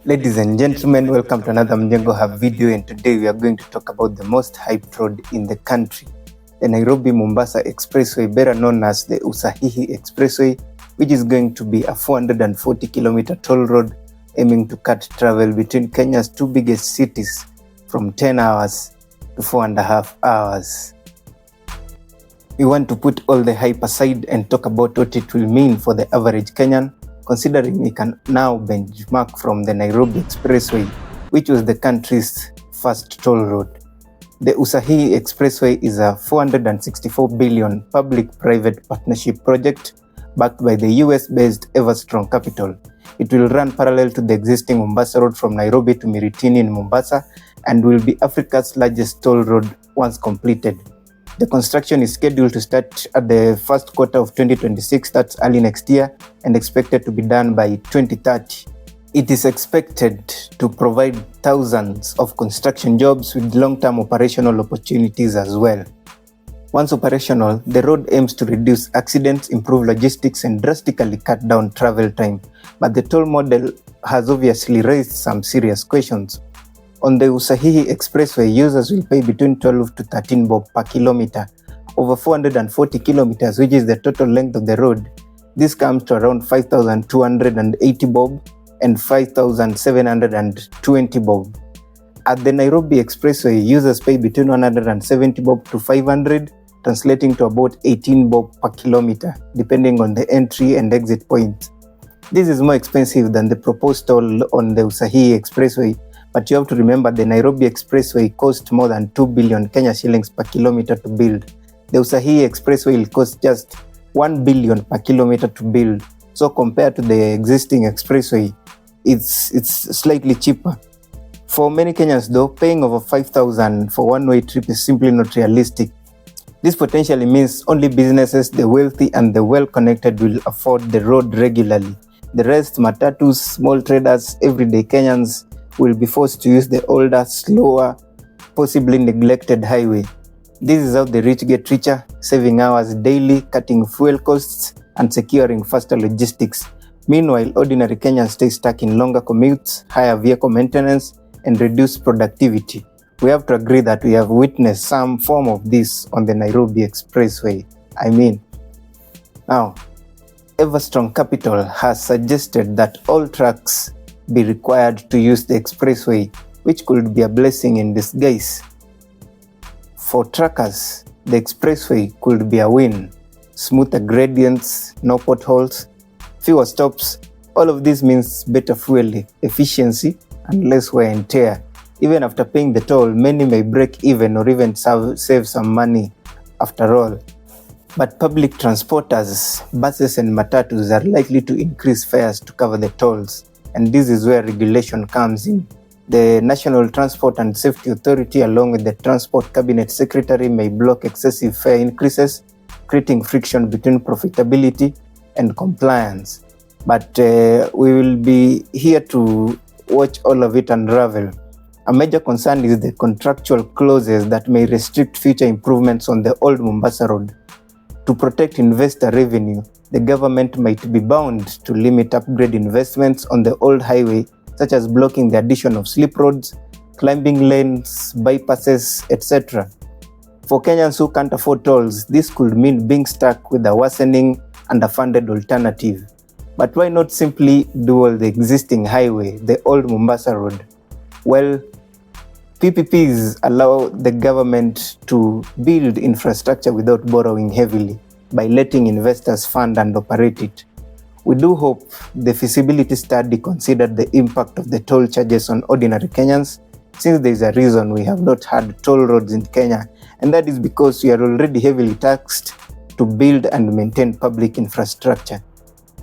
Ladies and gentlemen, welcome to another Mjengo video, and today we are going to talk about the most hyped road in the country, the Nairobi-Mombasa Expressway, better known as the Usahihi Expressway, which is going to be a 440-kilometer toll road aiming to cut travel between Kenya's two biggest cities from 10 hours to 4.5 hours. We want to put all the hype aside and talk about what it will mean for the average Kenyan, considering we can now benchmark from the Nairobi Expressway, which was the country's first toll road. The Usahihi Expressway is a $464 billion public-private partnership project backed by the US-based Everstrong Capital. It will run parallel to the existing Mombasa Road from Nairobi to Miritini in Mombasa and will be Africa's largest toll road once completed. The construction is scheduled to start at the first quarter of 2026, that's early next year, and expected to be done by 2030. It is expected to provide thousands of construction jobs with long-term operational opportunities as well. Once operational, the road aims to reduce accidents, improve logistics, and drastically cut down travel time. But the toll model has obviously raised some serious questions. On the Usahihi Expressway, users will pay between 12 to 13 bob per kilometer, over 440 kilometers, which is the total length of the road. This comes to around 5,280 bob and 5,720 bob. At the Nairobi Expressway, users pay between 170 bob to 500, translating to about 18 bob per kilometer, depending on the entry and exit points. This is more expensive than the proposed toll on the Usahihi Expressway, but you have to remember the Nairobi Expressway cost more than 2 billion Kenya shillings per kilometer to build. The Usahihi Expressway will cost just 1 billion per kilometer to build. So compared to the existing expressway, it's slightly cheaper. For many Kenyans though, paying over 5,000 for one-way trip is simply not realistic. This potentially means only businesses, the wealthy and the well-connected will afford the road regularly. The rest, matatus, small traders, everyday Kenyans, will be forced to use the older, slower, possibly neglected highway. This is how the rich get richer, saving hours daily, cutting fuel costs, and securing faster logistics. Meanwhile, ordinary Kenyans stay stuck in longer commutes, higher vehicle maintenance, and reduced productivity. We have to agree that we have witnessed some form of this on the Nairobi Expressway. Now, Everstrong Capital has suggested that all trucks be required to use the expressway, which could be a blessing in disguise. For truckers, the expressway could be a win. Smoother gradients, no potholes, fewer stops. All of this means better fuel efficiency and less wear and tear. Even after paying the toll, many may break even or even save some money after all. But public transporters, buses and matatus are likely to increase fares to cover the tolls. And this is where regulation comes in. The National Transport and Safety Authority, along with the Transport Cabinet Secretary, may block excessive fare increases, creating friction between profitability and compliance. But we will be here to watch all of it unravel. A major concern is the contractual clauses that may restrict future improvements on the old Mombasa Road. To protect investor revenue, the government might be bound to limit upgrade investments on the old highway, such as blocking the addition of slip roads, climbing lanes, bypasses, etc. For Kenyans who can't afford tolls, this could mean being stuck with a worsening, underfunded alternative. But why not simply dual the existing highway, the old Mombasa Road? Well, PPPs allow the government to build infrastructure without borrowing heavily by letting investors fund and operate it. We do hope the feasibility study considered the impact of the toll charges on ordinary Kenyans, since there is a reason we have not had toll roads in Kenya, and that is because we are already heavily taxed to build and maintain public infrastructure.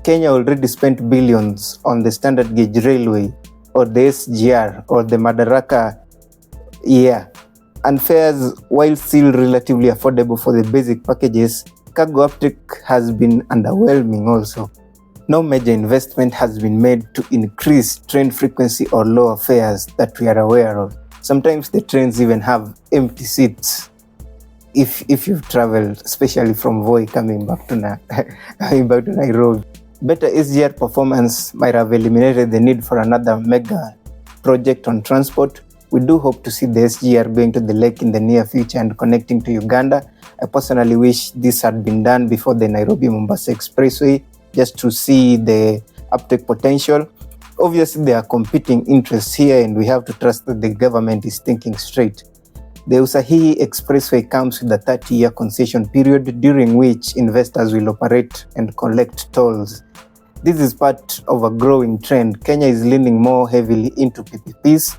Kenya already spent billions on the standard gauge railway, or the SGR, or the Madaraka and fares, while still relatively affordable for the basic packages, cargo uptake has been underwhelming also. No major investment has been made to increase train frequency or lower fares that we are aware of. Sometimes the trains even have empty seats. if you've traveled, especially from Voi coming back to Nairobi. Better SGR performance might have eliminated the need for another mega project on transport. We do hope to see the SGR going to the lake in the near future and connecting to Uganda. I personally wish this had been done before the Nairobi-Mombasa Expressway, just to see the uptake potential. Obviously, there are competing interests here, and we have to trust that the government is thinking straight. The Usahihi Expressway comes with a 30-year concession period, during which investors will operate and collect tolls. This is part of a growing trend. Kenya is leaning more heavily into PPPs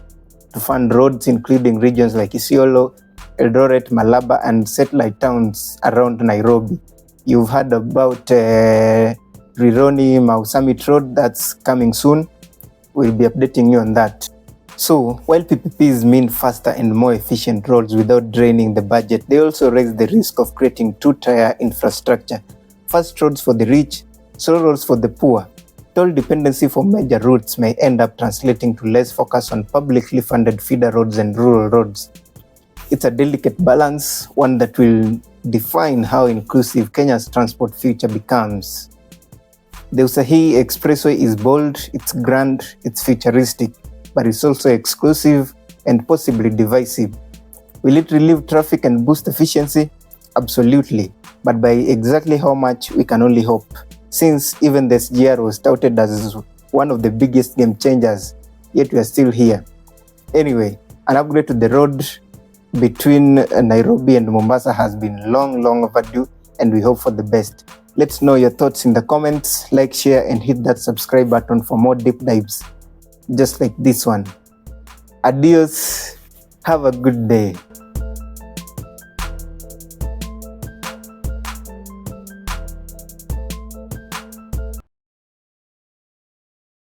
to fund roads, including regions like Isiolo, Eldoret, Malaba, and satellite towns around Nairobi. You've heard about Rironi Mau Summit Road, that's coming soon. We'll be updating you on that. So, while PPPs mean faster and more efficient roads without draining the budget, they also raise the risk of creating two-tier infrastructure. Fast roads for the rich, slow roads for the poor. Toll dependency for major routes may end up translating to less focus on publicly funded feeder roads and rural roads. It's a delicate balance, one that will define how inclusive Kenya's transport future becomes. The Usahihi Expressway is bold, it's grand, it's futuristic, but it's also exclusive and possibly divisive. Will it relieve traffic and boost efficiency? Absolutely, but by exactly how much, we can only hope, since even the SGR was touted as one of the biggest game changers, yet we are still here. Anyway, an upgrade to the road between Nairobi and Mombasa has been long overdue, and we hope for the best. Let's know your thoughts in the comments, like, share, and hit that subscribe button for more deep dives, just like this one. Adios, have a good day.